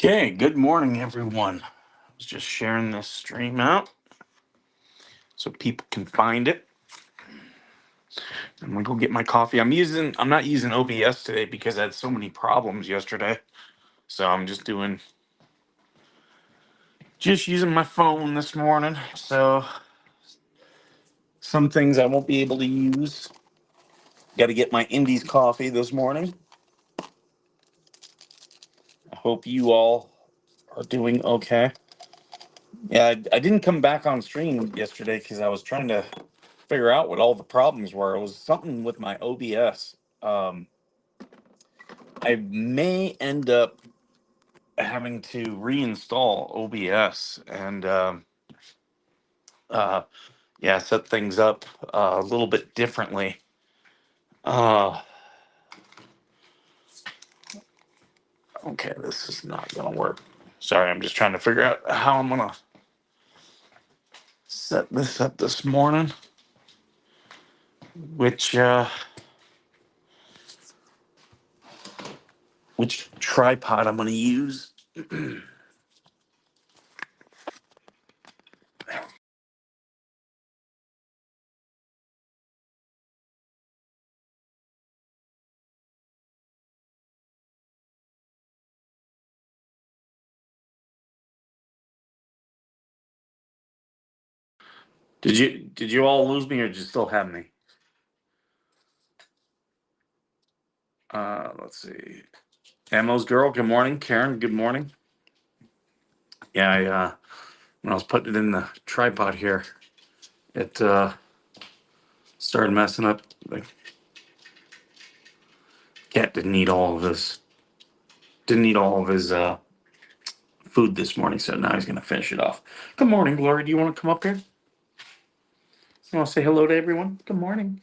Okay, good morning, everyone. I was just sharing this stream out so people can find it. I'm gonna go get my coffee. I'm not using OBS today because I had so many problems yesterday. So I'm just using my phone this morning. So some things I won't be able to use. Got to get my Indies coffee this morning. I hope you all are doing okay. Yeah, I didn't come back on stream yesterday because I was trying to figure out what all the problems were. It was something with my OBS. I may end up having to reinstall OBS and uh, yeah, set things up a little bit differently. Uh, okay, this is not gonna work. Sorry, I'm just trying to figure out how I'm gonna set this up this morning. Which tripod I'm gonna use. Did you all lose me or did you still have me? Let's see. Ammo's girl, good morning. Karen, good morning. Yeah, when I was putting it in the tripod here, it started messing up. Like, cat didn't eat all of his food this morning, so now he's gonna finish it off. Good morning, Glory. Do you want to come up here? You want to say hello to everyone? Good morning.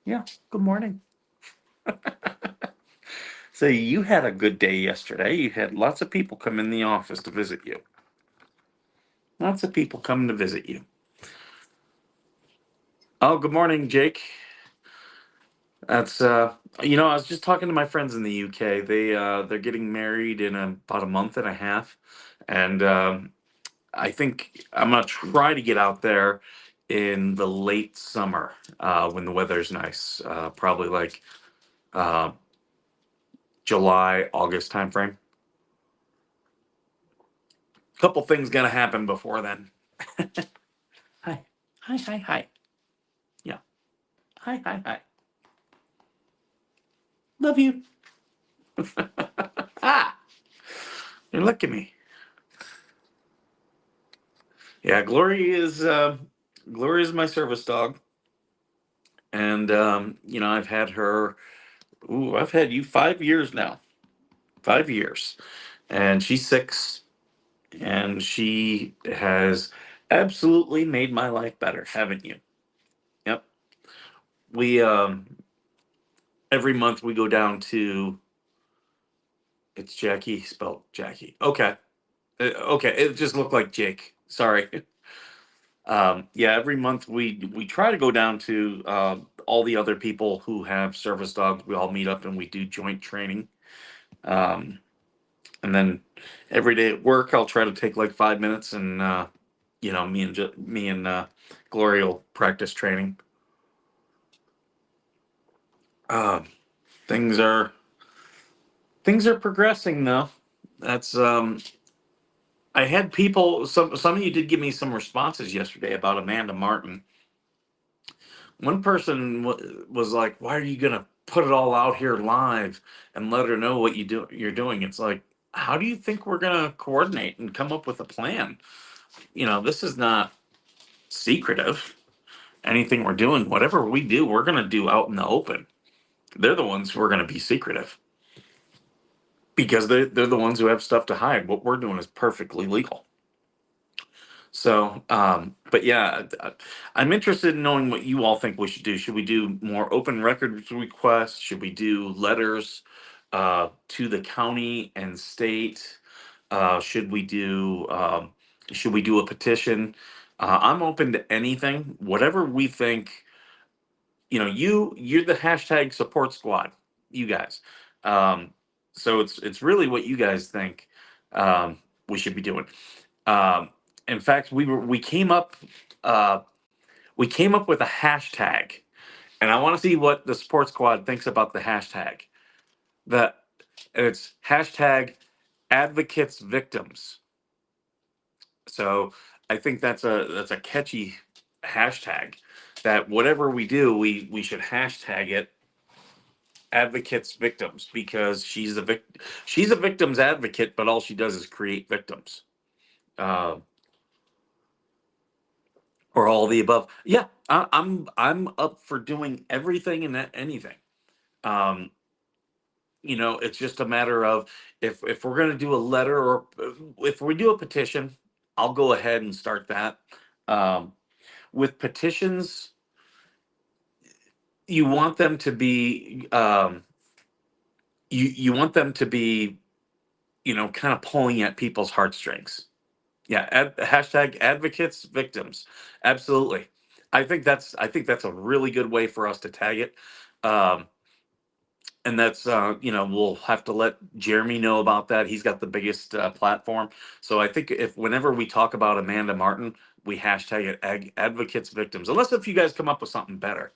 Yeah, good morning. So you had a good day yesterday. You had lots of people come in the office to visit you. Lots of people coming to visit you. Oh, good morning, Jake. That's I was just talking to my friends in the UK. They're getting married in about a month and a half, and I think I'm gonna try to get out there in the late summer when the weather's nice, probably like uh, July, August timeframe. Couple things gonna happen before then. Hi, hi. Yeah, hi. Love you. Ah, you look at me. Yeah, Glory is my service dog, and I've had her. Ooh, I've had you 5 years now. 5 years, and she's 6. And she has absolutely made my life better, haven't you? Yep. We every month we go down to, it's Jackie, spelled Jackie. Okay. Okay, it just looked like Jake. Sorry. Yeah, every month we try to go down to all the other people who have service dogs. We all meet up and we do joint training. Um, and then every day at work, I'll try to take like 5 minutes and me and Glory will practice training. Uh, things are things are progressing though. That's I had people. Some of you did give me some responses yesterday about Amanda Martin. One person was like, "Why are you gonna put it all out here live and let her know what you're doing?" It's like, how do you think we're gonna coordinate and come up with a plan? This is not secretive. Anything we're doing, whatever we do, we're gonna do out in the open. They're the ones who are gonna be secretive because they're the ones who have stuff to hide. What we're doing is perfectly legal. So, but yeah, I'm interested in knowing what you all think we should do. Should we do more open records requests? Should we do letters to the county and state? Should we do a petition? I'm open to anything, whatever we think. You're the hashtag support squad, you guys. Um, so it's really what you guys think. um, we should be doing. Um, in fact, uh, we came up with a hashtag, and I want to see what the Sports Squad thinks about the hashtag. That it's hashtag advocates victims. So I think that's a catchy hashtag. That whatever we do, we should hashtag it advocates victims, because she's a victim's advocate, but all she does is create victims. Uh, or all the above. Yeah, I'm up for doing everything and anything. Um, it's just a matter of, if we're going to do a letter, or if we do a petition, I'll go ahead and start that. Um, with petitions, you want them to be you want them to be, kind of pulling at people's heartstrings. Yeah, hashtag advocates victims. Absolutely. I think that's a really good way for us to tag it. Um, and that's, we'll have to let Jeremy know about that. He's got the biggest platform. So I think, if whenever we talk about Amanda Martin, we hashtag it advocates victims. Unless if you guys come up with something better.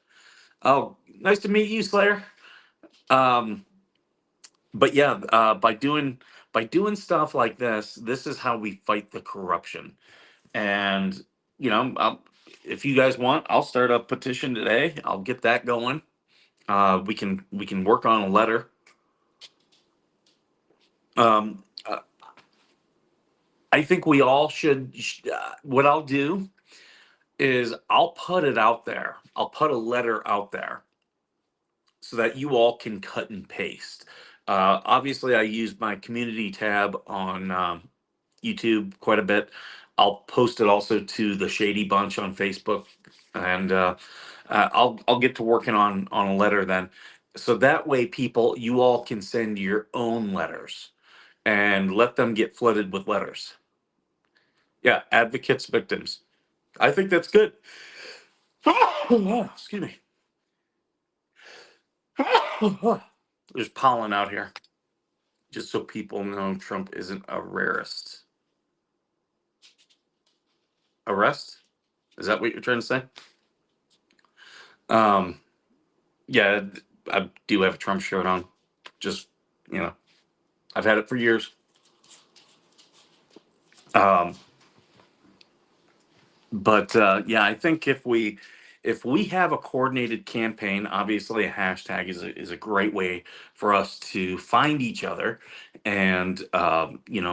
Oh, nice to meet you, Slayer. Um, but yeah, by doing stuff like this is how we fight the corruption. And if you guys want, I'll start a petition today. I'll get that going. We can work on a letter. Um, I think we all should. What I'll do is I'll put it out there. I'll put a letter out there so that you all can cut and paste. Obviously, I use my community tab on YouTube quite a bit. I'll post it also to the Shady Bunch on Facebook, and I'll get to working on a letter then, so that way, people, you all can send your own letters and let them get flooded with letters. Yeah, advocates, victims. I think that's good. Excuse me. There's pollen out here. Just so people know, Trump isn't a rarist. Arrest? Is that what you're trying to say? Um, yeah, I do have a Trump shirt on. Just, you know, I've had it for years. Um, but yeah, I think if we have a coordinated campaign, obviously a hashtag is a great way for us to find each other and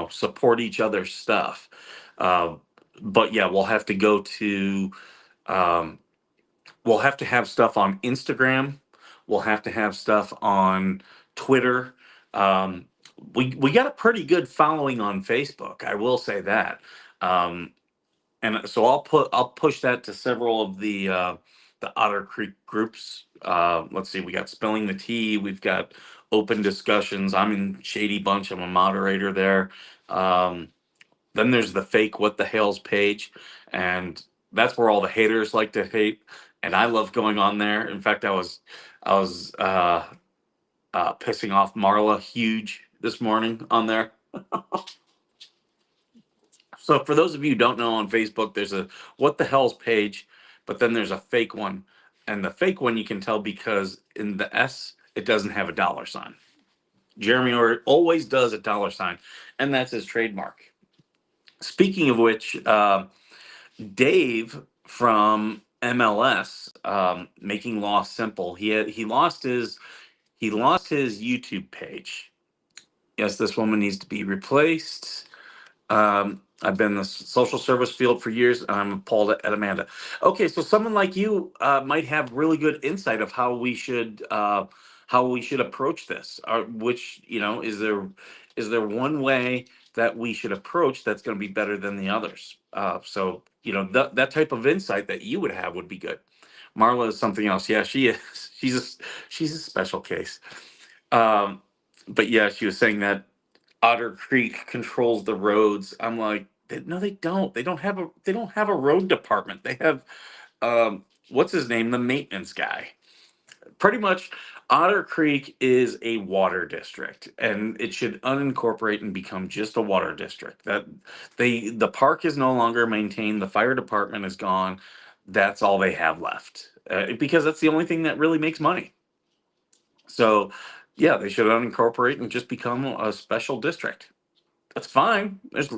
support each other's stuff. Uh, but yeah, um, we'll have to have stuff on Instagram. We'll have to have stuff on Twitter. Um, we got a pretty good following on Facebook. I will say that. Um, and so I'll push that to several of the Otter Creek groups. Let's see, we got Spilling the Tea, we've got Open Discussions. I'm in Shady Bunch. I'm a moderator there. Um, then there's the fake What the Hell's page, and that's where all the haters like to hate. And I love going on there. In fact, I was pissing off Marla huge this morning on there. So for those of you who don't know, on Facebook, there's a What the Hell's page, but then there's a fake one. And the fake one you can tell because in the S, it doesn't have a dollar sign. Jeremy always does a dollar sign, and that's his trademark. Speaking of which, Dave from MLS, Making Law Simple, he lost his YouTube page. Yes, this woman needs to be replaced. I've been in the social service field for years, and I'm appalled at Amanda. Okay, so someone like you might have really good insight of how we should approach this. Which, is there one way that we should approach that's going to be better than the others? So that type of insight that you would have would be good. Marla is something else. Yeah, she is. She's a special case. Um, but yeah, she was saying that Otter Creek controls the roads. I'm like, no, they don't. They don't have a road department. They have what's his name, the maintenance guy. Pretty much, Otter Creek is a water district, and it should unincorporate and become just a water district. That the park is no longer maintained. The fire department is gone. That's all they have left, because that's the only thing that really makes money. So, yeah, they should unincorporate and just become a special district. That's fine. There's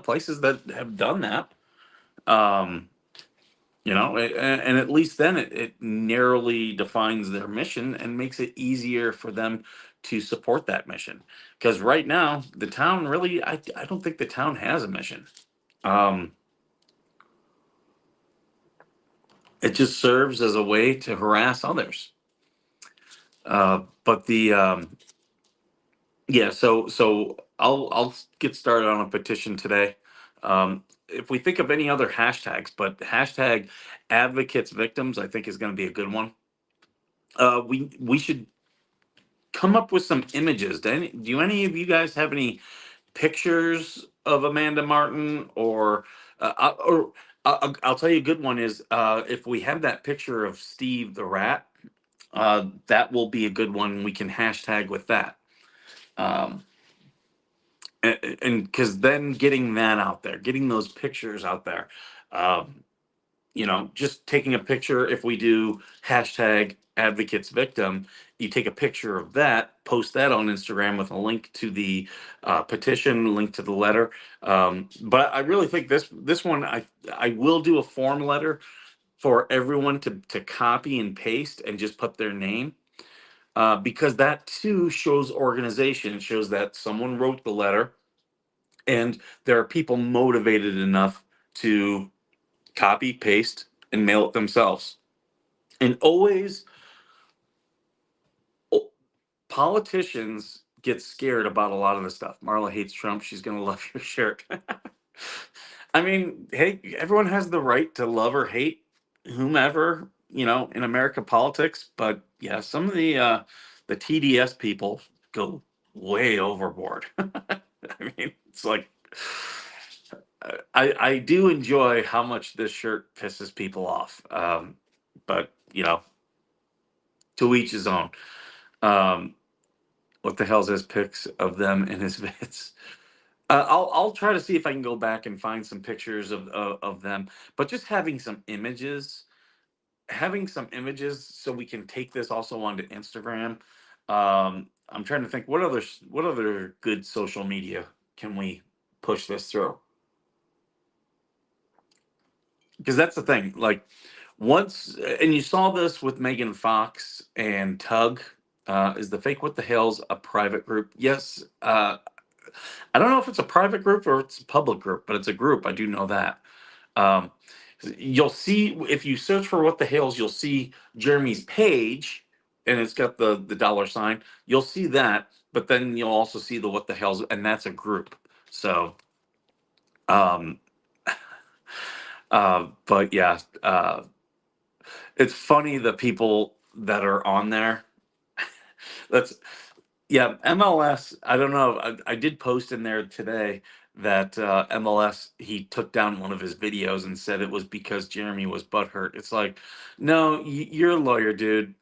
places that have done that. Um, and at least then it narrowly defines their mission and makes it easier for them to support that mission. Because right now, the town really, I don't think the town has a mission. Um, it just serves as a way to harass others. But the Yeah, so I'll get started on a petition today. If we think of any other hashtags, but hashtag advocates victims, I think is going to be a good one. We should come up with some images. Do any of you guys have any pictures of Amanda Martin, or I'll tell you a good one is, if we have that picture of Steve the rat, that will be a good one. We can hashtag with that. Um, and because then getting that out there, getting those pictures out there, um, just taking a picture. If we do hashtag advocates victim, you take a picture of that, post that on Instagram with a link to the petition, link to the letter. But I really think this one, I will do a form letter for everyone to copy and paste and just put their name, because that too shows organization. It shows that someone wrote the letter, and there are people motivated enough to copy, paste, and mail it themselves. And always, politicians get scared about a lot of the stuff. Marla hates Trump. She's going to love your shirt. I mean, hey, everyone has the right to love or hate whomever, in America politics. But yeah, some of the TDS people go way overboard. I mean, it's like, I do enjoy how much this shirt pisses people off. But to each his own. Um, what the hell's his pics of them in his vids? I'll try to see if I can go back and find some pictures of them. But just having some images, so we can take this also onto Instagram. I'm trying to think what other good social media can we push this through? Because that's the thing. Like, once, and you saw this with Megan Fox and Tug. Is the fake What the Hell's a private group? Yes. I don't know if it's a private group or it's a public group, but it's a group. I do know that. Um, you'll see if you search for What the Hell's, you'll see Jeremy's page, and it's got the dollar sign. You'll see that, but then you'll also see the What the Hell's, and that's a group. So, um, but yeah, it's funny the people that are on there. That's Yeah, MLS. I don't know. I did post in there today that MLS, he took down one of his videos and said it was because Jeremy was butthurt. It's like, no, you're a lawyer, dude.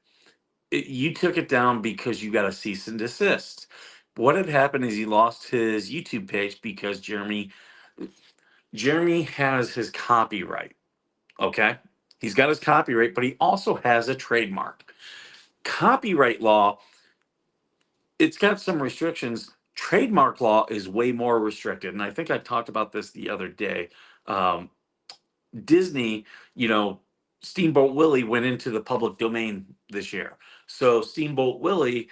You took it down because you got a cease and desist. What had happened is he lost his YouTube page because Jeremy has his copyright. Okay, he's got his copyright, but he also has a trademark. Copyright law, it's got some restrictions. Trademark law is way more restricted, and I think I talked about this the other day. Um, Disney, you know, Steamboat Willie went into the public domain this year. So Steamboat Willie,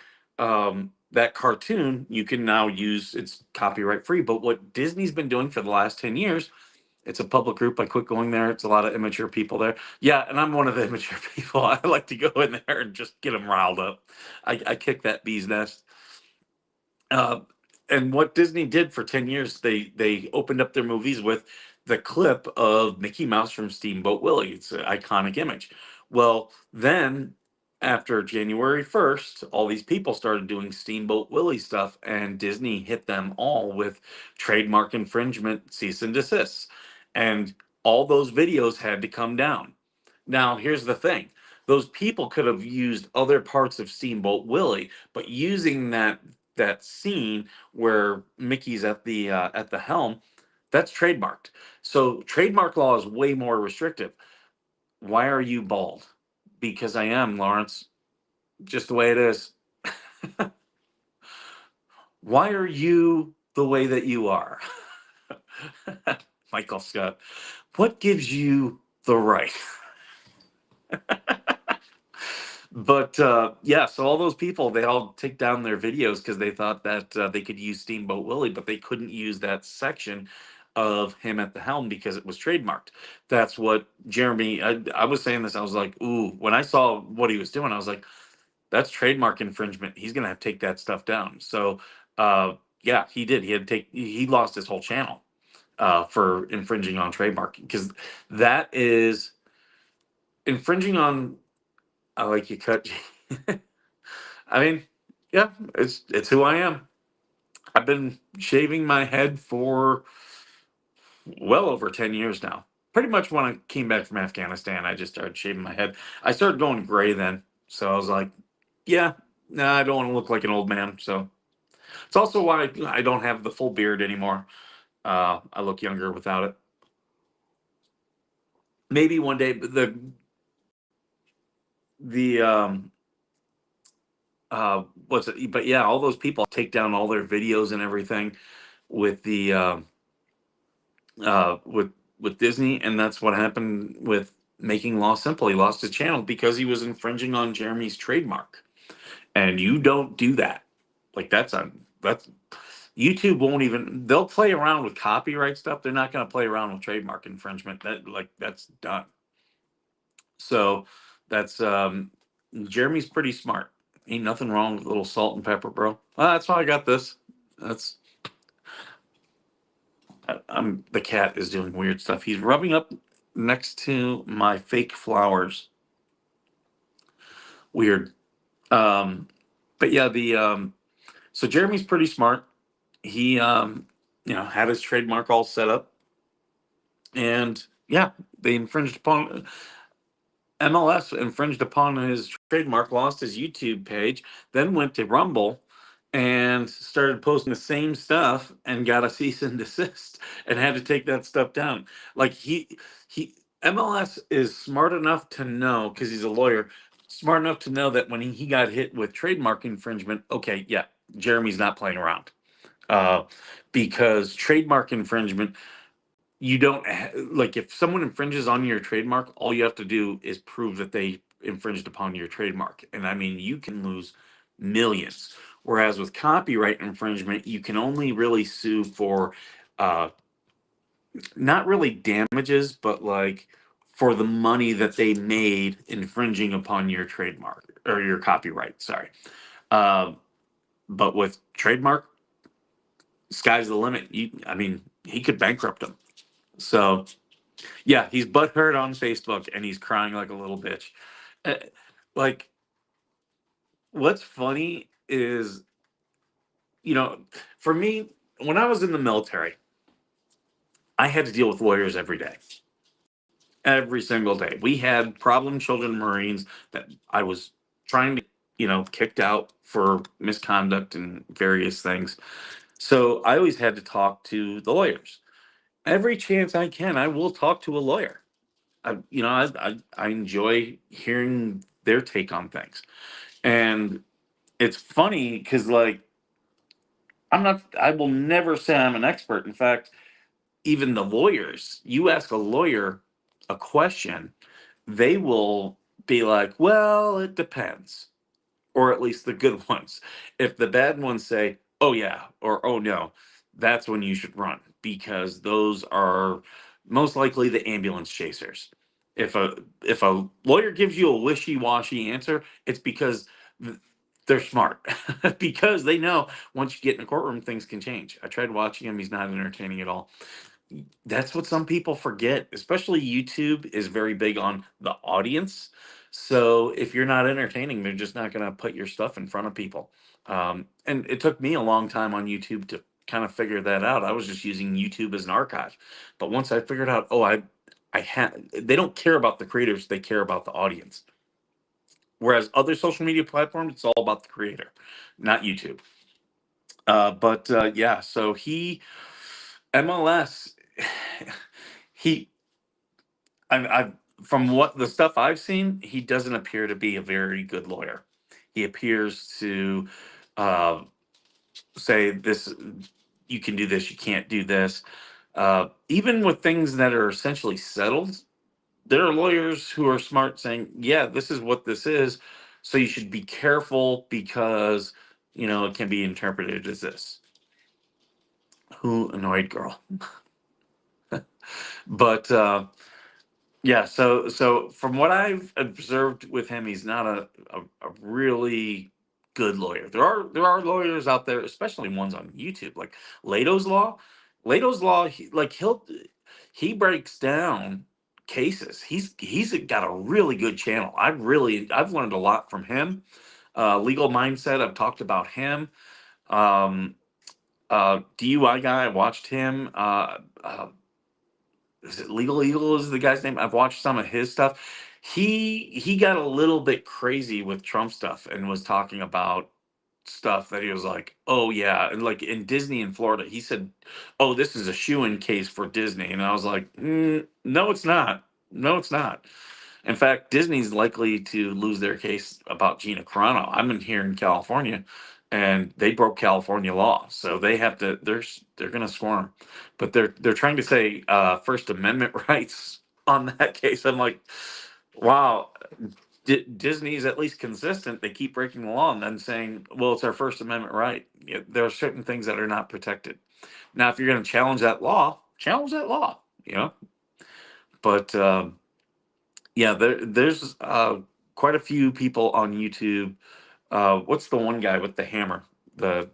that cartoon, you can now use. It's copyright free. But what Disney's been doing for the last 10 years, it's a public group. I quit going there. It's a lot of immature people there. Yeah, and I'm one of the immature people. I like to go in there and just get them riled up. I kick that bee's nest. Uh, and what Disney did for 10 years, they opened up their movies with the clip of Mickey Mouse from Steamboat Willie. It's an iconic image. Well, then after January 1st, all these people started doing Steamboat Willie stuff, and Disney hit them all with trademark infringement, cease and desist. And all those videos had to come down. Now, here's the thing. those people could have used other parts of Steamboat Willie, but using that scene where Mickey's at the helm, that's trademarked. So trademark law is way more restrictive. Why are you bald? Because I am, Lawrence. Just the way it is. Why are you the way that you are? Michael Scott. What gives you the right? But yeah, so all those people, they all take down their videos because they thought that they could use Steamboat Willie, but they couldn't use that section of him at the helm because it was trademarked. That's what Jeremy, I was saying this, I was like, ooh, when I saw what he was doing, I was like, that's trademark infringement. He's gonna have to take that stuff down. So yeah, he did. He had to take, he lost his whole channel for infringing on trademark because that is infringing on. I like you cut. I mean, yeah, it's who I am. I've been shaving my head for well over 10 years now. Pretty much when I came back from Afghanistan, I just started shaving my head. I started going gray then. So I was like, yeah, no, I don't want to look like an old man. So it's also why I don't have the full beard anymore. I look younger without it. Maybe one day, but the what's it? But yeah, all those people take down all their videos and everything with the uh, with with Disney, and that's what happened with Making Law Simple. He lost his channel because he was infringing on Jeremy's trademark, and you don't do that. Like that's YouTube won't even. They'll play around with copyright stuff. They're not going to play around with trademark infringement. That's done. So that's Jeremy's pretty smart. Ain't nothing wrong with a little salt and pepper, bro. That's why I got this. That's I'm the cat is doing weird stuff. He's rubbing up next to my fake flowers. Weird. Um, but yeah, the so Jeremy's pretty smart. He had his trademark all set up, and yeah, they infringed upon MLS infringed upon his trademark, lost his YouTube page, then went to Rumble and started posting the same stuff and got a cease and desist and had to take that stuff down. Like he MLS is smart enough to know because he's a lawyer, smart enough to know that when he got hit with trademark infringement, okay, yeah, Jeremy's not playing around. Uh, because trademark infringement you don't like if someone infringes on your trademark, all you have to do is prove that they infringed upon your trademark. And I mean, you can lose millions. Whereas with copyright infringement, you can only really sue for uh not really damages, but like for the money that they made infringing upon your trademark or your copyright, sorry. Um but with trademark, sky's the limit. I mean, he could bankrupt them. So yeah, he's butthurt on Facebook and he's crying like a little bitch. Uh, like, what's funny is, you know, for me, when I was in the military, I had to deal with lawyers every day, every single day. We had problem children Marines that I was trying to, kicked out for misconduct and various things. So I always had to talk to the lawyers. Every chance I can, I will talk to a lawyer. I enjoy hearing their take on things. And it's funny because, like, I will never say I'm an expert. In fact, even the lawyers, you ask a lawyer a question, they will be like, well, it depends, or at least the good ones. If the bad ones say, "Oh yeah," or "Oh no," that's when you should run because those are most likely the ambulance chasers. If a lawyer gives you a wishy-washy answer, it's because th- they're smart because they know once you get in a courtroom things can change. I tried watching him; he's not entertaining at all. That's what some people forget, especially YouTube is very big on the audience. So if you're not entertaining, they're just not going to put your stuff in front of people. And it took me a long time on YouTube to kind of figure that out. I was just using YouTube as an archive. But once I figured out, oh, I had, they don't care about the creators, they care about the audience. Whereas other social media platforms, it's all about the creator, not YouTube. But yeah, so he MLS, he I've from what the stuff I've seen, he doesn't appear to be a very good lawyer. He appears to uh, say this, you can do this, you can't do this. Even with things that are essentially settled, there are lawyers who are smart saying, yeah, this is what this is. So you should be careful because, it can be interpreted as this. Who annoyed girl? But yeah, so from what I've observed with him, he's not a really good lawyer. There are lawyers out there, especially ones on YouTube, like Leto's Law. Leto's Law, he breaks down cases. He's got a really good channel. I've learned a lot from him. Legal Mindset, I've talked about him. Um, DUI guy, I watched him. Is it Legal Eagle is the guy's name? I've watched some of his stuff. He got a little bit crazy with Trump stuff and was talking about stuff that he was like, oh yeah, and like in Disney in Florida, he said, oh, this is a shoe-in case for Disney, and I was like, no, it's not. No, it's not. In fact, Disney's likely to lose their case about Gina Carano. I'm in here in California, and they broke California law, so they have to. They're going to squirm, but they're trying to say First Amendment rights on that case. I'm like, wow. Disney's at least consistent. They keep breaking the law and then saying, "Well, it's our First Amendment right." Yeah, there are certain things that are not protected. Now, if you're going to challenge that law, challenge that law. But yeah, there's quite a few people on YouTube. What's the one guy with the hammer? The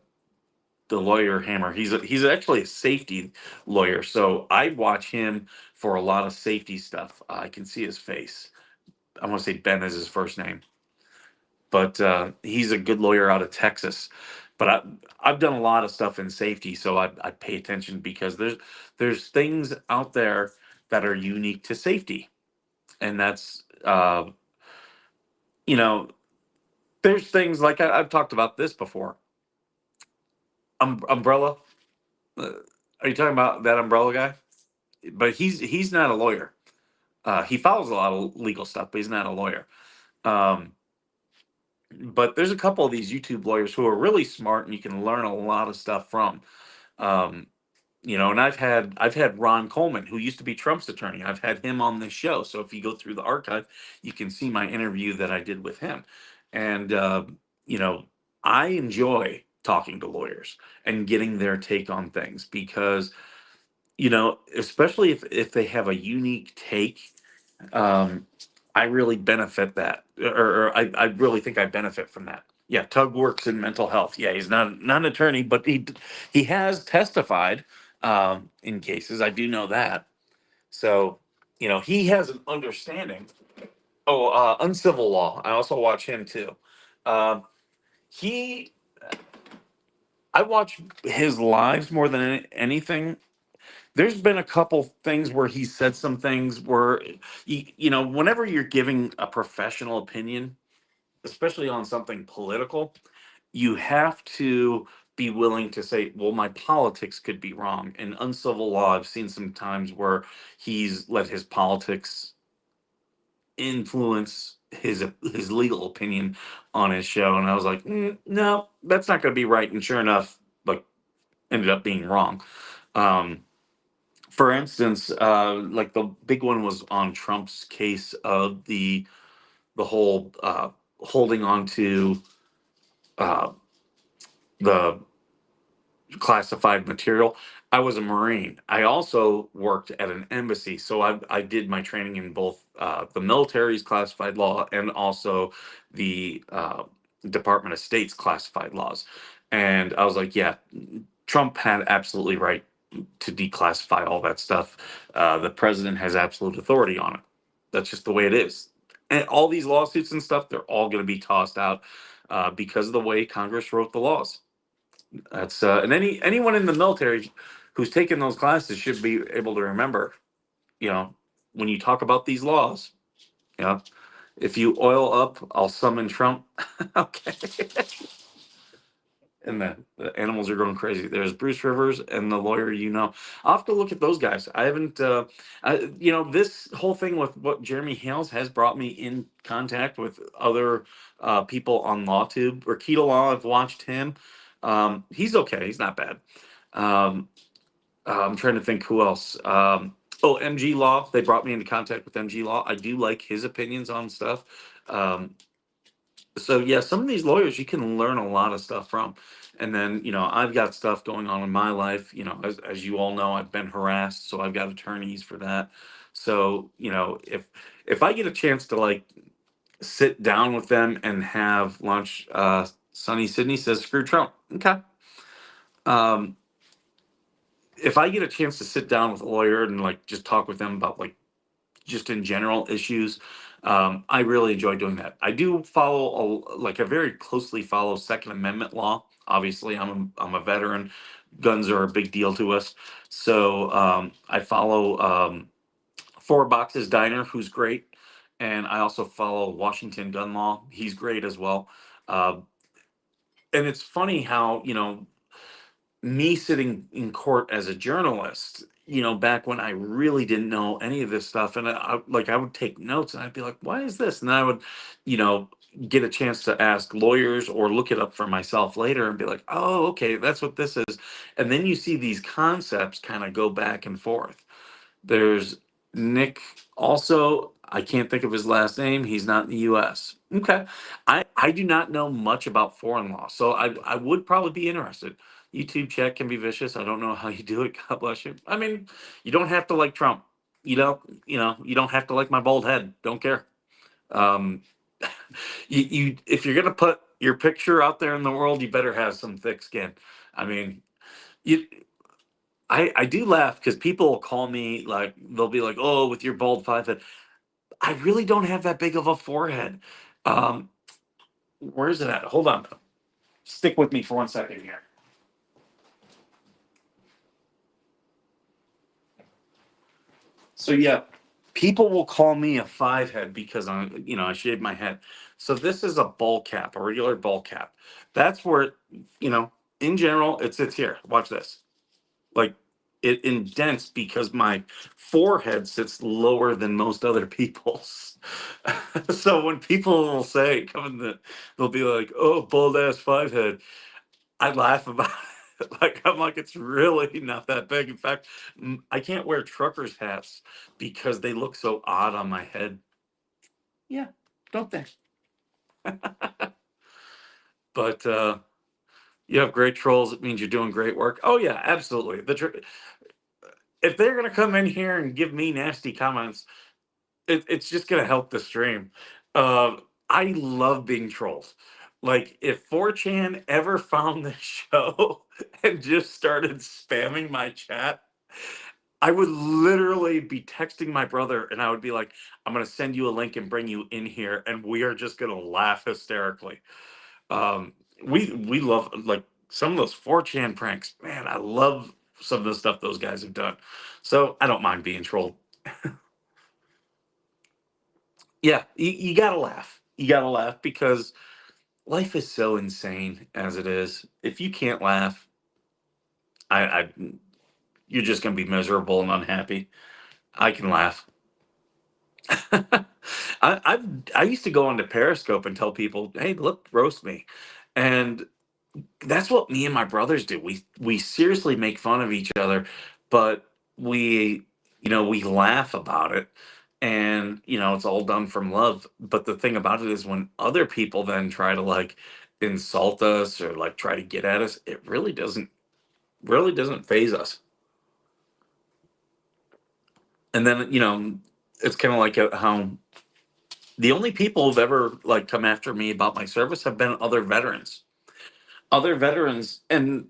lawyer hammer. He's actually a safety lawyer, so I watch him for a lot of safety stuff. I can see his face. I want to say Ben is his first name, but he's a good lawyer out of Texas. But I've done a lot of stuff in safety, so I pay attention because there's things out there that are unique to safety, and that's you know there's things like I've talked about this before. Umbrella. Uh, are you talking about that umbrella guy? But he's not a lawyer. He follows a lot of legal stuff, but he's not a lawyer. Um, but there's a couple of these YouTube lawyers who are really smart, and you can learn a lot of stuff from. Um, and I've had Ron Coleman, who used to be Trump's attorney. I've had him on this show. So if you go through the archive, you can see my interview that I did with him. And you know, I enjoy talking to lawyers and getting their take on things because especially if they have a unique take, um, I really benefit that, or I really think I benefit from that. Yeah, Tug works in mental health. Yeah, he's not an attorney, but he has testified in cases. I do know that. So he has an understanding. Oh, uncivil law. I also watch him too. Um, he, I watch his lives more than anything. There's been a couple things where he said some things where whenever you're giving a professional opinion, especially on something political, you have to be willing to say, well, my politics could be wrong. In uncivil law, I've seen some times where he's let his politics influence his legal opinion on his show, and I was like, no, that's not going to be right. And sure enough, like, ended up being wrong. Um, for instance, like the big one was on Trump's case of the whole holding on to uh, the classified material. I was a Marine. I also worked at an embassy, so I did my training in both the military's classified law and also the Department of State's classified laws. And I was like, yeah, Trump had absolutely right to declassify all that stuff. The president has absolute authority on it. That's just the way it is. And all these lawsuits and stuff, they're all going to be tossed out because of the way Congress wrote the laws. That's and anyone in the military who's taken those classes should be able to remember, you know, when you talk about these laws, you know, If you oil up, I'll summon Trump. Okay. And the animals are going crazy. There's Bruce Rivers and the lawyer, I'll have to look at those guys. I haven't, this whole thing with what Jeremy Hales has brought me in contact with other people on LawTube. Rakita Law, I've watched him. He's okay. He's not bad. Um, I'm trying to think who else. MG Law. They brought me into contact with MG Law. I do like his opinions on stuff. Um, so yeah, some of these lawyers you can learn a lot of stuff from. And then, I've got stuff going on in my life, as you all know, I've been harassed, so I've got attorneys for that. So, if I get a chance to like sit down with them and have lunch, Sonny Sydney says screw Trump. Okay. Um, if I get a chance to sit down with a lawyer and like just talk with them about like just in general issues. I really enjoy doing that. I do follow I very closely follow Second Amendment law. Obviously, I'm a veteran. Guns are a big deal to us, so I follow Four Boxes Diner, who's great, and I also follow Washington Gun Law. He's great as well. Uh, and it's funny how me sitting in court as a journalist, back when I really didn't know any of this stuff, and I would take notes, and I'd be like, "Why is this?" And I would, you know, get a chance to ask lawyers or look it up for myself later, and be like, "Oh, okay, that's what this is." And then you see these concepts kind of go back and forth. There's Nick also. I can't think of his last name. He's not in the U.S. Okay, I do not know much about foreign law, so I would probably be interested. YouTube chat can be vicious. I don't know how you do it. God bless you. I mean, you don't have to like Trump. You don't have to like my bald head. Don't care. Um, you if you're gonna put your picture out there in the world, you better have some thick skin. I mean, you I do laugh because people will call me like they'll be like, "Oh, with your bald five head." I really don't have that big of a forehead. Um, where is it at? Hold on. Stick with me for 1 second here. So yeah, people will call me a five head because I shave my head. So this is a bowl cap, a regular bowl cap. That's where, you know, in general, it sits here. Watch this. Like it indents because my forehead sits lower than most other people's. So when people will say, they'll be like, "Oh, bald ass five head." I laugh about it. Like I'm like, it's really not that big. In fact, I can't wear truckers hats because they look so odd on my head. Yeah, don't they? But you have great trolls. It means you're doing great work. Oh yeah, absolutely. If they're gonna come in here and give me nasty comments, it's just gonna help the stream. Uh, I love being trolled. Like if 4chan ever found this show and just started spamming my chat, I would literally be texting my brother and I would be like, "I'm gonna send you a link and bring you in here, and we are just gonna laugh hysterically." Um, we love like some of those 4chan pranks. Man, I love some of the stuff those guys have done. So I don't mind being trolled. Yeah, you gotta laugh. You gotta laugh because life is so insane as it is. If you can't laugh, I you're just gonna be miserable and unhappy. I can laugh. I used to go onto Periscope and tell people, "Hey, look, roast me," and that's what me and my brothers do. We seriously make fun of each other, but we laugh about it, and it's all done from love. But the thing about it is, when other people then try to like insult us or like try to get at us, it really doesn't phase us. And then it's kind of like how the only people who've ever like come after me about my service have been other veterans, and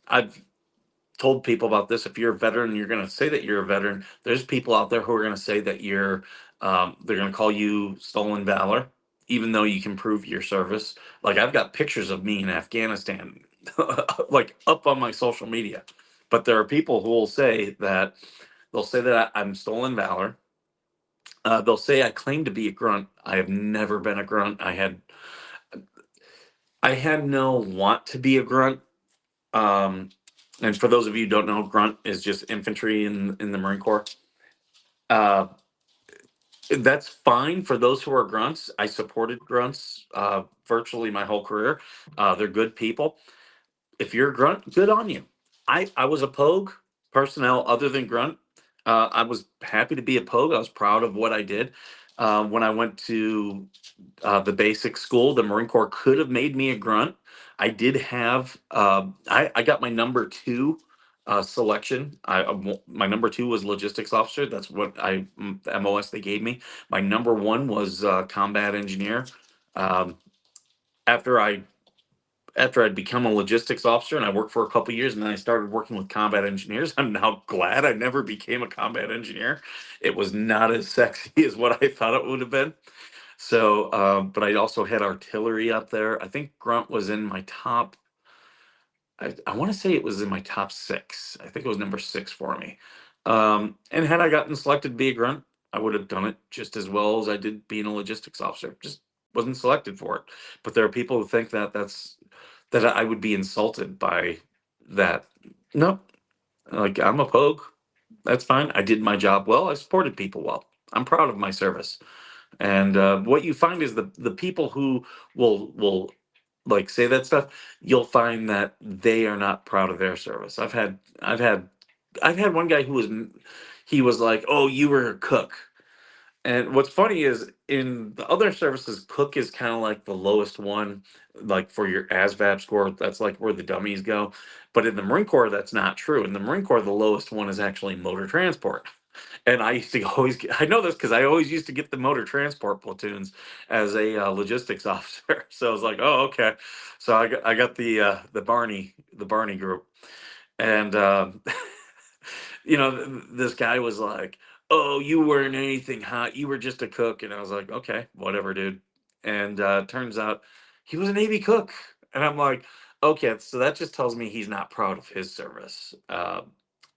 I've told people about this. If you're a veteran, you're going to say that you're a veteran. There's people out there who are going to say that they're going to call you stolen valor, even though you can prove your service. Like I've got pictures of me in Afghanistan, like up on my social media. But there are people who will say that I'm stolen valor. They'll say I claim to be a grunt. I have never been a grunt. I had no want to be a grunt. Um, and for those of you who don't know, grunt is just infantry in the Marine Corps. Uh, that's fine for those who are grunts. I supported grunts virtually my whole career. They're good people. If you're a grunt, good on you. I was a pogue personnel other than grunt. I was happy to be a pogue. I was proud of what I did. When I went to the basic school, the Marine Corps could have made me a grunt. I did have, I got my number two selection. My number two was logistics officer. That's what the MOS they gave me. My number one was combat engineer. Um, after I after I'd become a logistics officer and I worked for a couple years and then I started working with combat engineers. I'm now glad I never became a combat engineer. It was not as sexy as what I thought it would have been. So, but I also had artillery up there. I think Grunt was in my top. I want to say it was in my top six. I think it was number six for me. And had I gotten selected to be a Grunt, I would have done it just as well as I did being a logistics officer. Just wasn't selected for it. But there are people who think that I would be insulted by that. No, like I'm a pogue. That's fine. I did my job well. I supported people well. I'm proud of my service. And what you find is the people who will like say that stuff, you'll find that they are not proud of their service. I've had one guy who he was like, "Oh, you were a cook." And what's funny is in the other services, cook is kind of like the lowest one, like for your ASVAB score. That's like where the dummies go. But in the Marine Corps, that's not true. In the Marine Corps, the lowest one is actually motor transport. And I used to I know this because I always used to get the motor transport platoons as a logistics officer. So I was like, oh, okay. So I got the Barney group, and this guy was like, "Oh, you weren't anything hot. You were just a cook." And I was like, "Okay, whatever, dude." And turns out he was a Navy cook, and I'm like, "Okay, so that just tells me he's not proud of his service."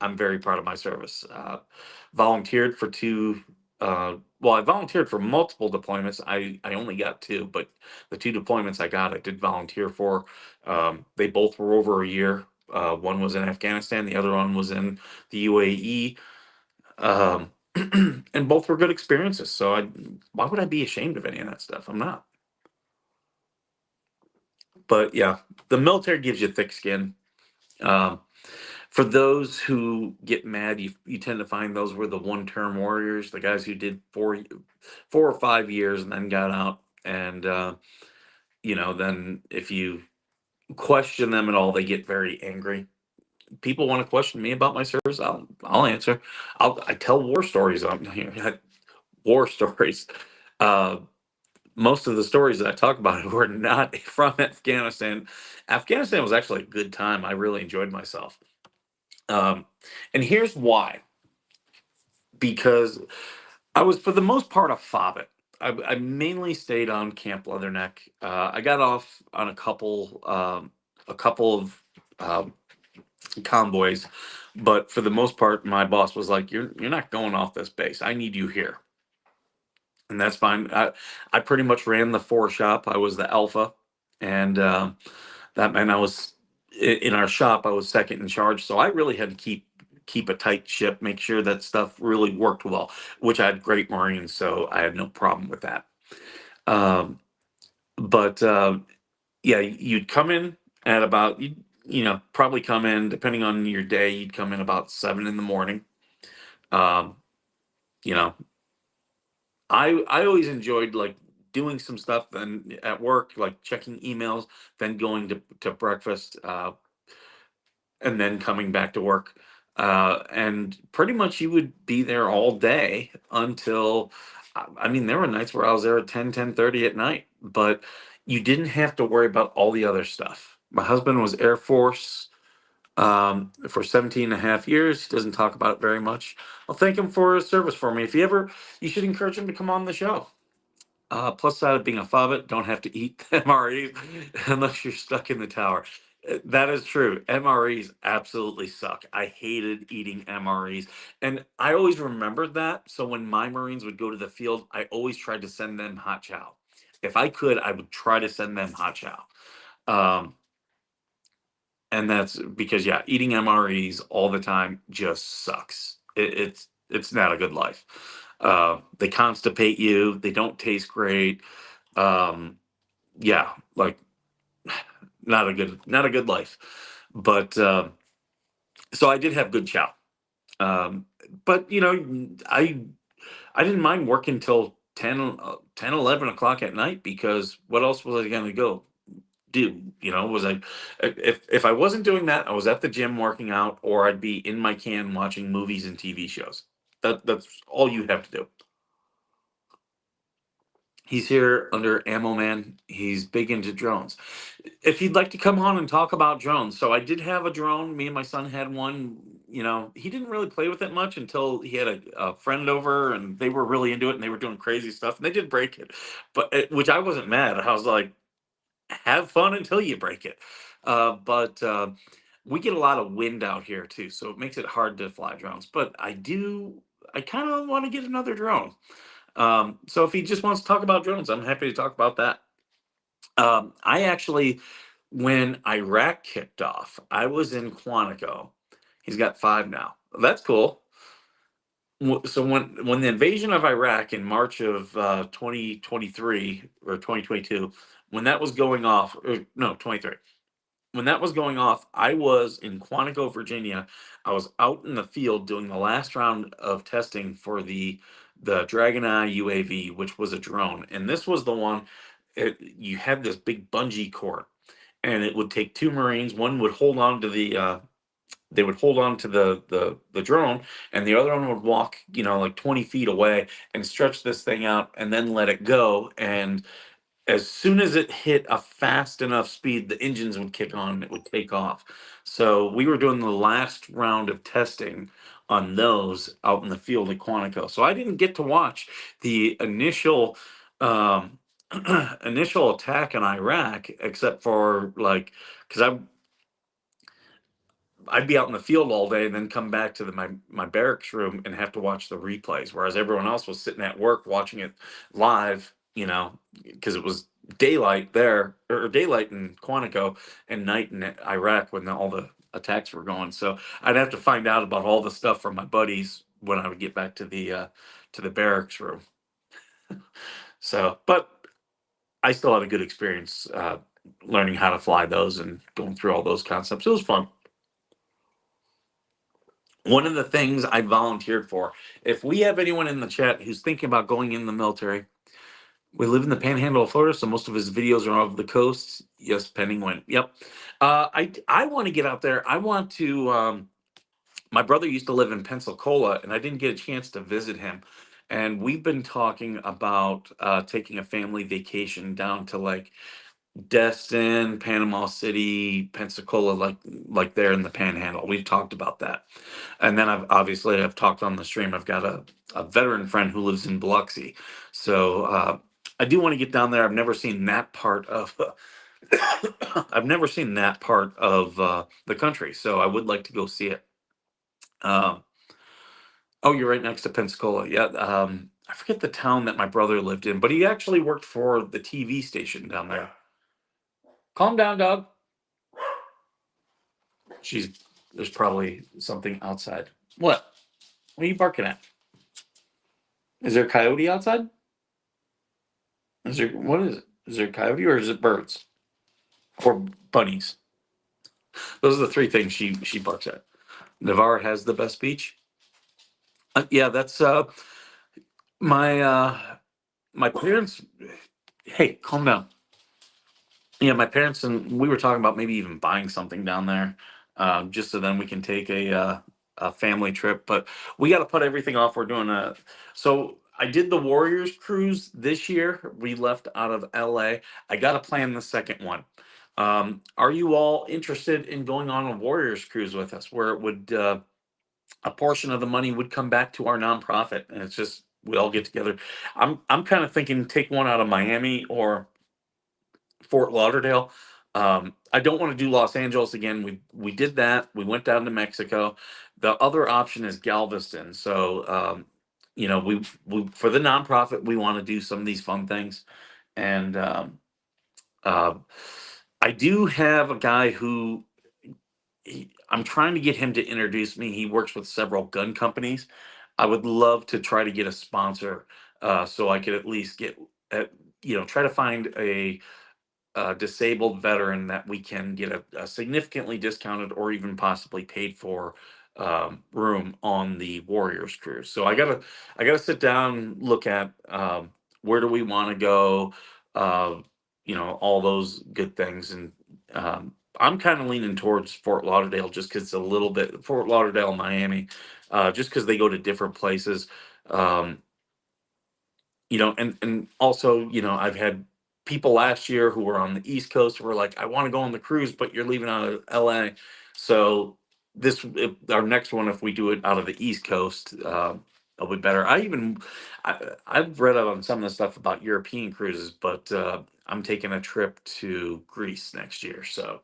I'm very proud of my service. Volunteered for two. Well, I volunteered for multiple deployments. I only got two, but the two deployments I did volunteer for. They both were over a year. One was in Afghanistan, the other one was in the UAE, um, and both were good experiences. So why would I be ashamed of any of that stuff? I'm not. But yeah, the military gives you thick skin. Um, for those who get mad, you tend to find those were the one-term warriors, the guys who did 4 or 5 years and then got out. And then if you question them at all, they get very angry. People want to question me about my service, I'll answer. I tell war stories on here. War stories. Uh, Most of the stories that I talk about were not from Afghanistan. Afghanistan was actually a good time. I really enjoyed myself. Um, and here's why. Because I was, for the most part, a fobbit. I mainly stayed on Camp Leatherneck. I got off on a couple of um, convoys, but for the most part, my boss was like, "You're not going off this base. I need you here," and that's fine. I pretty much ran the four shop. I was the alpha, and that meant in our shop. I was second in charge, so I really had to keep a tight ship, make sure that stuff really worked well. Which I had great Marines, so I had no problem with that. Um, but yeah, you'd come in at about probably come in depending on your day. You'd come in about 7 in the morning. Um, you know, I always enjoyed like doing some stuff then at work, like checking emails, then going to breakfast, and then coming back to work. And pretty much you would be there all day until, I mean, there were nights where I was there at 10:30 at night, but you didn't have to worry about all the other stuff. My husband was Air Force for 17 and a half years. He doesn't talk about it very much. I'll thank him for his service for me. If you should encourage him to come on the show. Plus side of being a fobbit, don't have to eat MREs unless you're stuck in the tower. That is true. MREs absolutely suck. I hated eating MREs. And I always remembered that. So when my Marines would go to the field, I always tried to send them hot chow. If I could, I would try to send them hot chow. Um, and that's because, yeah, eating MREs all the time just sucks. It's not a good life. They constipate you. They don't taste great. Um, yeah, like not a good life. But so I did have good chow. Um, but I didn't mind working till 10, 11 o'clock at night because what else was I going to go do? Was I, if I wasn't doing that, I was at the gym working out, or I'd be in my can watching movies and TV shows. That's all you have to do. He's here under Ammo Man. He's big into drones. If you'd like to come on and talk about drones, so I did have a drone. Me and my son had one. He didn't really play with it much until he had a friend over, and they were really into it, and they were doing crazy stuff, and they did break it, which I wasn't mad. I was like, have fun until you break it. But we get a lot of wind out here too, so it makes it hard to fly drones. But I kind of want to get another drone. So if he just wants to talk about drones, I'm happy to talk about that. I actually, when Iraq kicked off, I was in Quantico. He's got 5 now. That's cool. So when the invasion of Iraq in March of 2023 or 2022, when that was going off, or no, 23, when that was going off, I was in Quantico, Virginia. I was out in the field doing the last round of testing for the Dragon Eye UAV, which was a drone, and this was the one. You had this big bungee cord, and it would take 2 Marines. One would hold on to they would hold on to the drone, and the other one would walk, like 20 feet away and stretch this thing out, and then let it go. And as soon as it hit a fast enough speed, the engines would kick on and it would take off. So we were doing the last round of testing on those out in the field at Quantico. So I didn't get to watch the um, initial attack in Iraq, except for like, because I'd be out in the field all day and then come back to my barracks room and have to watch the replays, whereas everyone else was sitting at work watching it live, because it was daylight there, or daylight in Quantico and night in Iraq when all the attacks were going. So I'd have to find out about all the stuff from my buddies when I would get back to the barracks room. So, but I still had a good experience learning how to fly those and going through all those concepts. It was fun. One of the things I volunteered for, if we have anyone in the chat who's thinking about going in the military, we live in the panhandle of Florida, so most of his videos are off the coast. Yes, pending when. Yep. I want to get out there. I want to. My brother used to live in Pensacola, and I didn't get a chance to visit him. And we've been talking about taking a family vacation down to like Destin, Panama City, Pensacola, like there in the Panhandle. We've talked about that, and then I've talked on the stream. I've got a veteran friend who lives in Biloxi, so I do want to get down there. I've never seen that part of I've never seen that part of the country, so I would like to go see it. Um, oh, you're right next to Pensacola. Yeah, I forget the town that my brother lived in, but he actually worked for the TV station down there. Calm down, dog. She's There's probably something outside. What? What are you barking at? Is there a coyote outside? What is it? Is there a coyote or is it birds? Or bunnies? Those are the 3 things she barks at. Navarre has the best beach. Yeah, that's my my parents. Hey, calm down. Yeah, my parents and we were talking about maybe even buying something down there, just so then we can take a family trip. But we got to put everything off. We're doing a so I did the Warriors cruise this year. We left out of LA. I got to plan the second one. Are you all interested in going on a Warriors cruise with us, where it would a portion of the money would come back to our nonprofit, and it's just we all get together. I'm kind of thinking take one out of Miami or Fort Lauderdale. I don't want to do Los Angeles again. We did that. We went down to Mexico. The other option is Galveston. So we for the nonprofit we want to do some of these fun things, and uh, I do have a guy who I'm trying to get him to introduce me. He works with several gun companies. I would love to try to get a sponsor, so I could at least get, uh, try to find a disabled veteran that we can get a significantly discounted or even possibly paid for room on the Warriors cruise. So I gotta sit down, look at where do we want to go, all those good things, and I'm kind of leaning towards Fort Lauderdale just because it's a little bit Fort Lauderdale, Miami, just because they go to different places. Um, and also, I've had people last year who were on the East Coast who were like, I want to go on the cruise, but you're leaving out of LA. So our next one, if we do it out of the East Coast, it'll be better. I've read up on some of the stuff about European cruises, but I'm taking a trip to Greece next year. So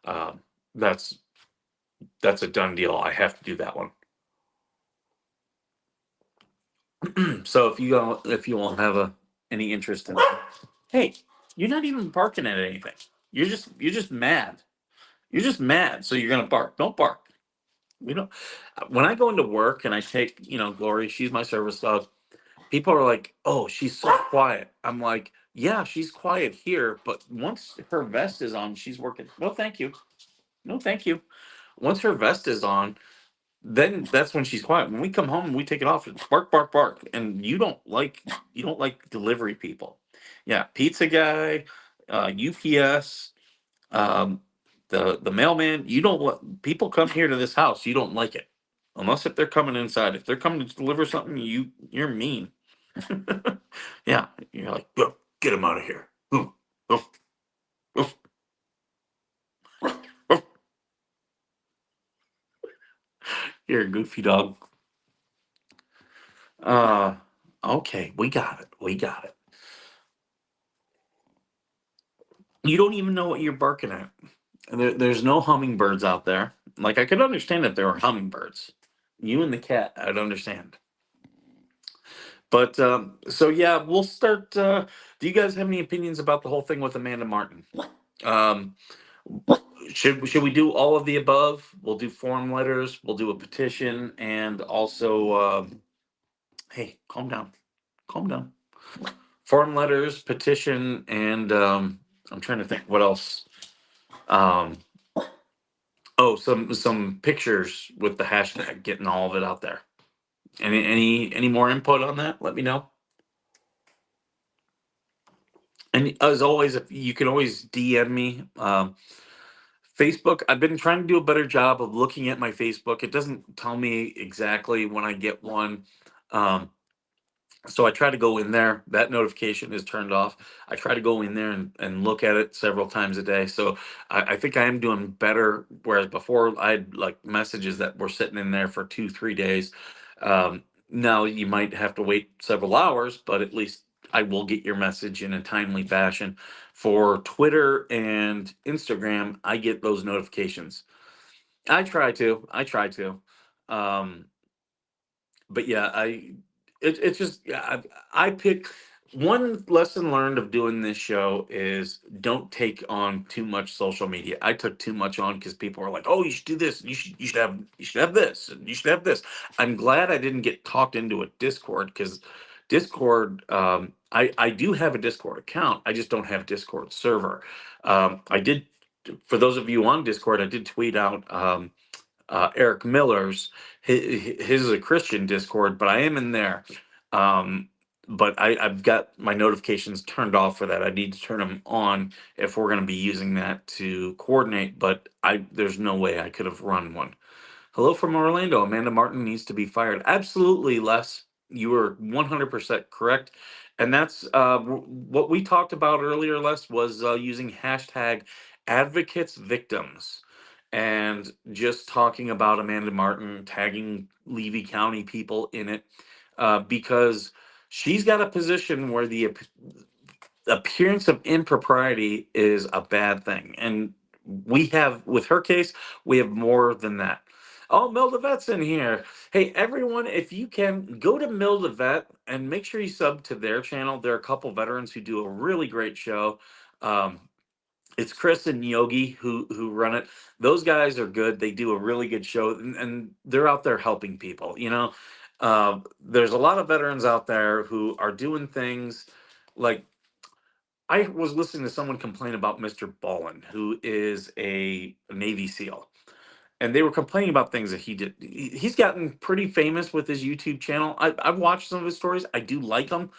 um, that's that's a done deal. I have to do that one. So if you won't have any interest in that, hey, you're not even barking at anything. You're just mad. You're just mad. So you're gonna bark. Don't bark. We don't. When I go into work and I take Glory, she's my service dog. People are like, "Oh, she's so quiet." I'm like, "Yeah, she's quiet here, but once her vest is on, she's working." No, thank you. No, thank you. Once her vest is on, then that's when she's quiet. When we come home and we take it off, it's bark, bark, bark. And you don't like delivery people. Yeah, pizza guy, UPS, um, the mailman. You don't want people come here to this house. You don't like it, unless if they're coming inside. If they're coming to deliver something, you're mean. Yeah, you're like, "Go, get him out of here." Ooh, oof, oof, oof. You're a goofy dog. Uh, okay, we got it. We got it. You don't even know what you're barking at. There's no hummingbirds out there. Like I could understand if there were hummingbirds. You and the cat, I'd understand. But so yeah, we'll start. Do you guys have any opinions about the whole thing with Amanda Martin? Um, should we do all of the above? We'll do form letters. We'll do a petition, and also, hey, calm down, calm down. Form letters, petition, and I'm trying to think what else. Um, Oh, some pictures with the hashtag, getting all of it out there. Any more input on that? Let me know. And as always, if you can always DM me. Facebook, I've been trying to do a better job of looking at my Facebook. It doesn't tell me exactly when I get one. Um, so I try to go in there. That notification is turned off. I try to go in there and look at it several times a day. So I think I am doing better. Whereas before I had like messages that were sitting in there for 2, 3 days. Now you might have to wait several hours, but at least I will get your message in a timely fashion. For Twitter and Instagram, I get those notifications. I try to. Um, but yeah, it's just yeah, I pick one lesson learned of doing this show is don't take on too much social media. I took too much on because people are like, "Oh, you should do this. You should have this, and you should have this." I'm glad I didn't get talked into a Discord because Discord. I do have a Discord account. I just don't have Discord server. I did for those of you on Discord. I did tweet out. Eric Miller's. His is a Christian Discord, but I am in there. Um, but I've got my notifications turned off for that. I need to turn them on if we're going to be using that to coordinate. But there's no way I could have run one. Hello from Orlando. Amanda Martin needs to be fired. Absolutely, Les. You were 100% correct. And that's what we talked about earlier, Les, was using hashtag advocates victims and just talking about Amanda Martin, tagging Levy County people in it because she's got a position where the appearance of impropriety is a bad thing. And we have, with her case, we have more than that. Oh, Mill the Vet's in here. Hey, everyone, if you can, go to Mill the Vet and make sure you sub to their channel. There are a couple veterans who do a really great show. Um, it's Chris and Yogi who run it. Those guys are good. They do a really good show, and they're out there helping people. There's a lot of veterans out there who are doing things like, I was listening to someone complain about Mr. Ballin, who is a Navy SEAL, and they were complaining about things that he did. He's gotten pretty famous with his YouTube channel. I've watched some of his stories. I do like them.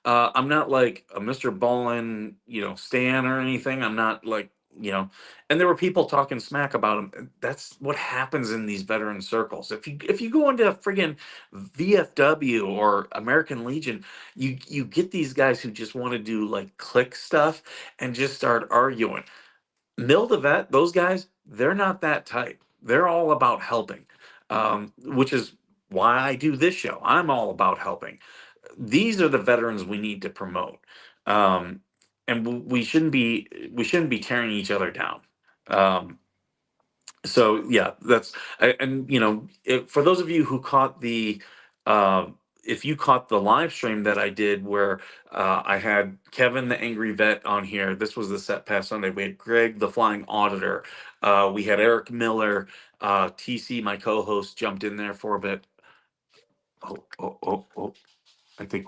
I'm not like a Mr. Ballin, stan or anything. I'm not like, and there were people talking smack about him. That's what happens in these veteran circles. If you go into friggin' VFW or American Legion, you get these guys who just want to do like click stuff and just start arguing. Mill the Vet, those guys, they're not that type. They're all about helping, which is why I do this show. I'm all about helping. These are the veterans we need to promote, um, and we shouldn't be tearing each other down. Um, so yeah, and for those of you who caught uh, if you caught the live stream that I did where I had Kevin the Angry Vet on here. This was the Set Pass Sunday. We had Greg the Flying Auditor. We had Eric Miller. TC, my co-host, jumped in there for a bit. Oh, oh, oh, oh! I think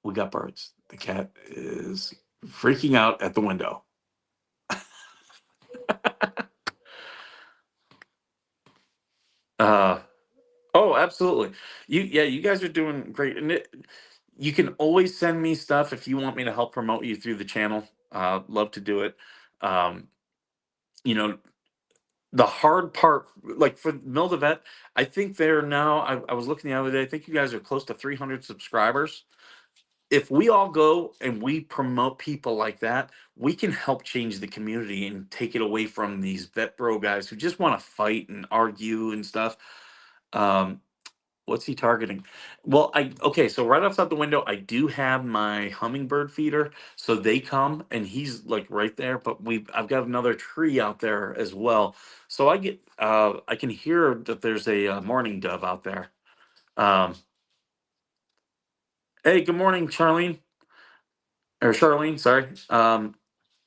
we got birds. The cat is freaking out at the window. Uh, Oh, absolutely. You guys are doing great. And you can always send me stuff if you want me to help promote you through the channel. Love to do it. Um, you know, the hard part, like for Mill the Vet, I think they're now, I was looking the other day, I think you guys are close to 300 subscribers. If we all go and we promote people like that, we can help change the community and take it away from these vet bro guys who just want to fight and argue and stuff. Um, What's he targeting? Well, so right outside the window, I do have my hummingbird feeder, so they come and he's like right there. But I've got another tree out there as well, so I can hear that there's a mourning dove out there. Um, hey, good morning, Charlene or Charlene. Sorry.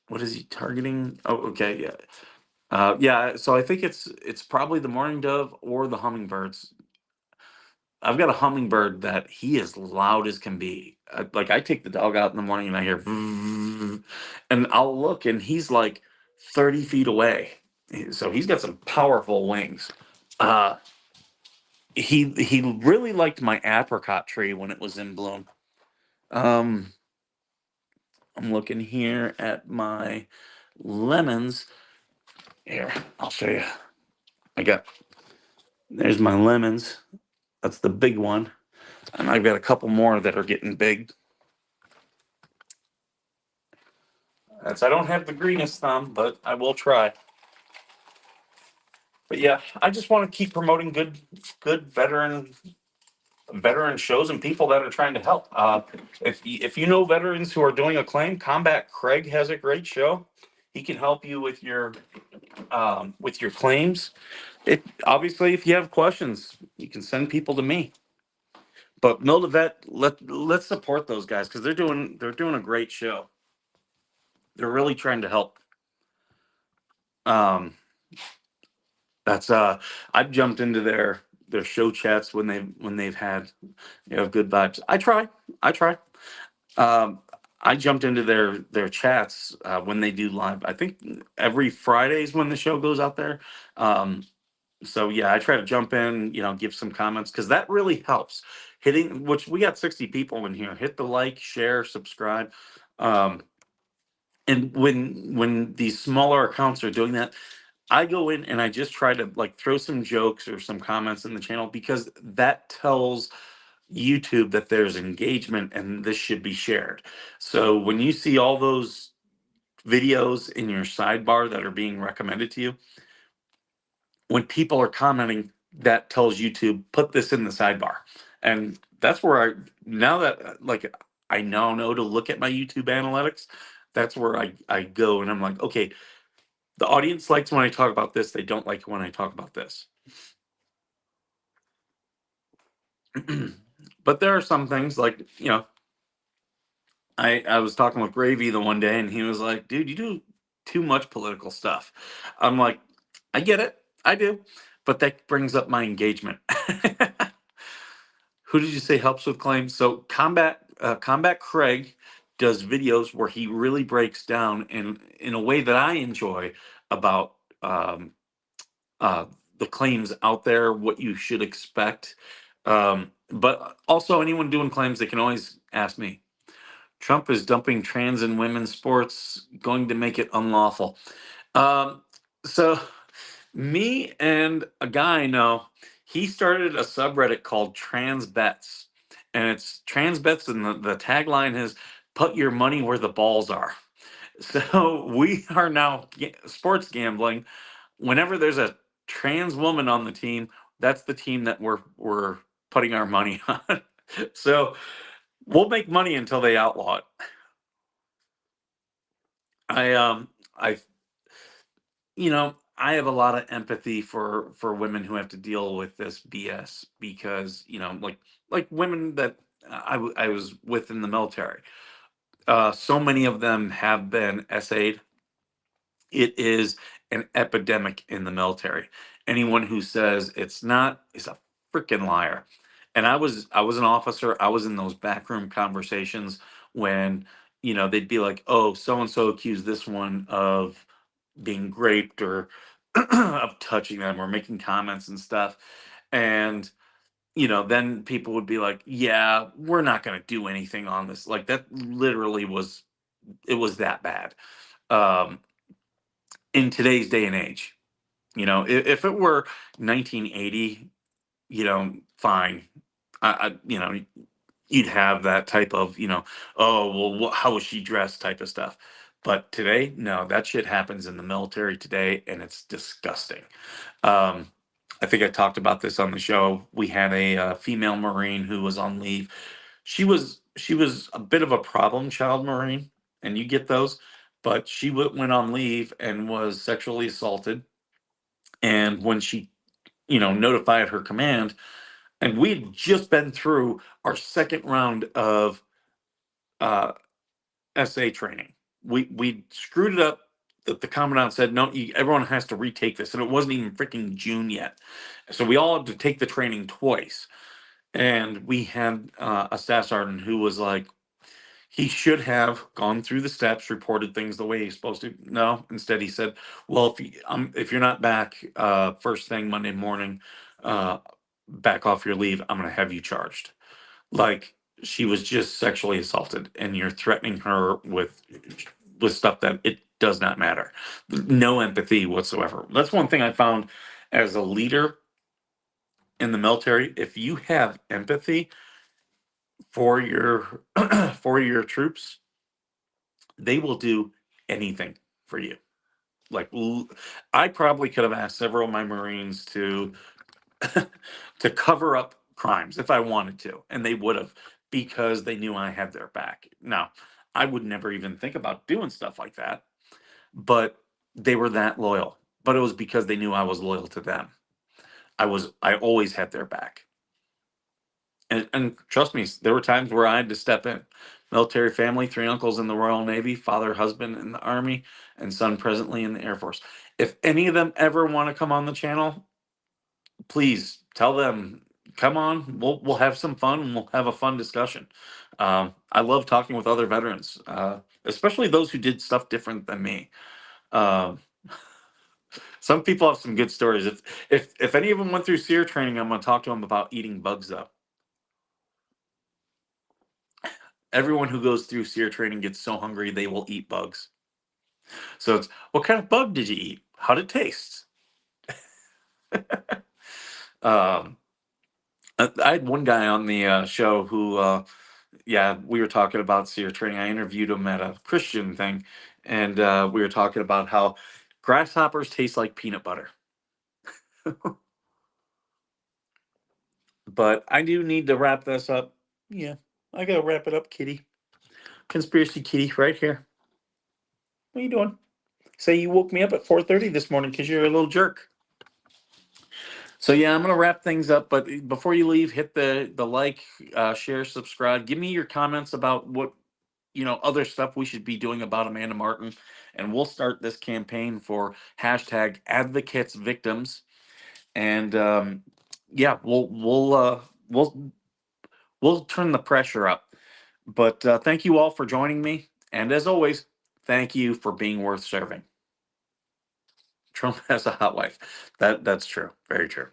What is he targeting? Oh, okay, yeah, yeah. So I think it's probably the mourning dove or the hummingbirds. I've got a hummingbird that he is loud as can be. Like I take the dog out in the morning and I hear, and I'll look and he's like 30 feet away. So he's got some powerful wings. Uh, he really liked my apricot tree when it was in bloom. Um, I'm looking here at my lemons. Here, I'll show you. There's my lemons. That's the big one. And I've got a couple more that are getting big. I don't have the greenest thumb, but I will try. But yeah, I just want to keep promoting good veteran shows and people that are trying to help. If you know veterans who are doing a claim, Combat Craig has a great show. He can help you with your claims. It obviously, if you have questions, you can send people to me. But Mill the Vet, let's support those guys because they're doing a great show. They're really trying to help. Um, That's I've jumped into their show chats when they've had good vibes. I try. Um, I jumped into their chats when they do live. I think every Fridays when the show goes out there. Um, so yeah, I try to jump in, give some comments because that really helps. Hitting which we got 60 people in here. Hit the like, share, subscribe. Um, and when these smaller accounts are doing that, I go in and I just try to like throw some jokes or some comments in the channel because that tells YouTube that there's engagement and this should be shared. So when you see all those videos in your sidebar that are being recommended to you, when people are commenting, that tells YouTube put this in the sidebar. And that's where now that like I now know to look at my YouTube analytics, that's where I go and I'm like, okay, The audience likes when I talk about this. They don't like when I talk about this. But there are some things like, I was talking with Gravy the one day and he was like, dude, you do too much political stuff. I'm like, I get it. I do. But that brings up my engagement. Who did you say helps with claims? So Combat Craig does videos where he really breaks down in a way that I enjoy about um, uh, the claims out there, what you should expect. But also, anyone doing claims, they can always ask me. Trump is dumping trans and women's sports, going to make it unlawful. Um, so, me and a guy I know, he started a subreddit called Trans Bets. And it's Trans Bets, and the tagline is put your money where the balls are. So, we are now sports gambling. Whenever there's a trans woman on the team, that's the team that we're putting our money on. So, we'll make money until they outlaw it. I I I have a lot of empathy for women who have to deal with this BS because, like women that I was with in the military. So many of them have been SA'd. It is an epidemic in the military. Anyone who says it's not is a freaking liar. And I was an officer. I was in those backroom conversations when, they'd be like, "Oh, so and so accused this one of being raped or of touching them or making comments and stuff." And, then people would be like, "Yeah, we're not going to do anything on this." Like that literally was that bad. Um, in today's day and age, if it were 1980, fine. You'd have that type of, oh, well, how was she dressed type of stuff. But today, no, that shit happens in the military today, and it's disgusting. Um, I think I talked about this on the show. We had a female Marine who was on leave. She was a bit of a problem child Marine, and you get those. But she went on leave and was sexually assaulted. And when she, notified her command, and we'd just been through our second round of uh, SA training. We screwed it up. The commandant said, "No, everyone has to retake this," and it wasn't even freaking June yet. So we all had to take the training twice. And we had a staff sergeant who was like, he should have gone through the steps, reported things the way he's supposed to. No, instead he said, "Well, if you're not back first thing Monday morning, uh, back off your leave. I'm going to have you charged." Like she was just sexually assaulted, and you're threatening her with stuff that it does not matter. No empathy whatsoever. That's one thing I found as a leader in the military. If you have empathy for your for your troops, they will do anything for you. Like I probably could have asked several of my Marines to to cover up crimes if I wanted to, and they would have because they knew I had their back. Now, I would never even think about doing stuff like that, but they were that loyal. But it was because they knew I was loyal to them. I always had their back. And trust me, there were times where I had to step in. Military family, three uncles in the Royal Navy, father, husband in the Army, and son presently in the Air Force. If any of them ever want to come on the channel, please tell them, come on. We'll have some fun and we'll have a fun discussion. I love talking with other veterans, especially those who did stuff different than me. Um, some people have some good stories. If any of them went through SEER training, I'm going to talk to them about eating bugs though. Everyone who goes through SEER training gets so hungry they will eat bugs. So it's, what kind of bug did you eat? How'd it taste? Um, I had one guy on the show who, yeah, we were talking about SEER training. I interviewed him at a Christian thing, and we were talking about how grasshoppers taste like peanut butter. But I do need to wrap this up. Yeah, I gotta wrap it up, kitty. Conspiracy kitty, right here. What are you doing? say you woke me up at 4:30 this morning because you're a little jerk. So yeah, I'm gonna wrap things up. But before you leave, hit the like, share, subscribe. Give me your comments about what other stuff we should be doing about Amanda Martin, and we'll start this campaign for hashtag advocates victims. And yeah, we'll turn the pressure up. But thank you all for joining me, and as always, thank you for being worth serving. Trump has a hot wife. That's true. Very true.